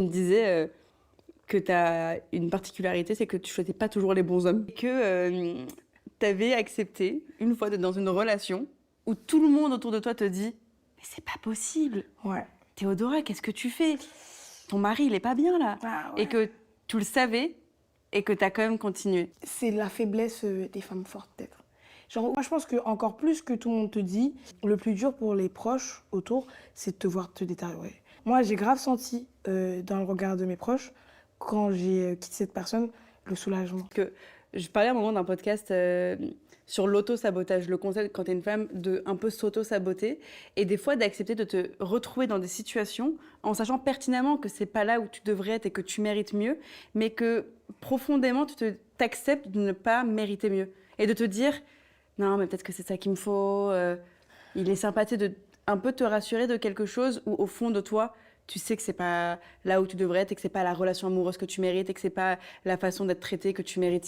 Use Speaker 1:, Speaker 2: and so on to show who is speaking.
Speaker 1: On me disait que tu as une particularité, c'est que tu choisis pas toujours les bons hommes. Et que tu avais accepté, une fois, d'être dans une relation où tout le monde autour de toi te dit « Mais c'est pas possible.
Speaker 2: Ouais.
Speaker 1: Théodora, qu'est-ce que tu fais? Ton mari, il est pas bien là.
Speaker 2: Ah, ouais.
Speaker 1: Et que tu le savais et que tu as quand même continué.
Speaker 2: C'est la faiblesse des femmes fortes, peut-être. Genre, moi, je pense que encore plus que tout le monde te dit, le plus dur pour les proches autour, c'est de te voir te détériorer. Moi, j'ai grave senti dans le regard de mes proches, quand j'ai quitté cette personne, le soulagement.
Speaker 1: Que je parlais à un moment d'un podcast sur l'auto-sabotage, le concept quand t'es une femme de un peu s'auto-saboter et des fois d'accepter de te retrouver dans des situations en sachant pertinemment que c'est pas là où tu devrais être et que tu mérites mieux, mais que profondément t'acceptes de ne pas mériter mieux et de te dire non mais peut-être que c'est ça qu'il me faut. Il est sympathique de un peu te rassurer de quelque chose où au fond de toi tu sais que c'est pas là où tu devrais être et que c'est pas la relation amoureuse que tu mérites et que c'est pas la façon d'être traité que tu mérites.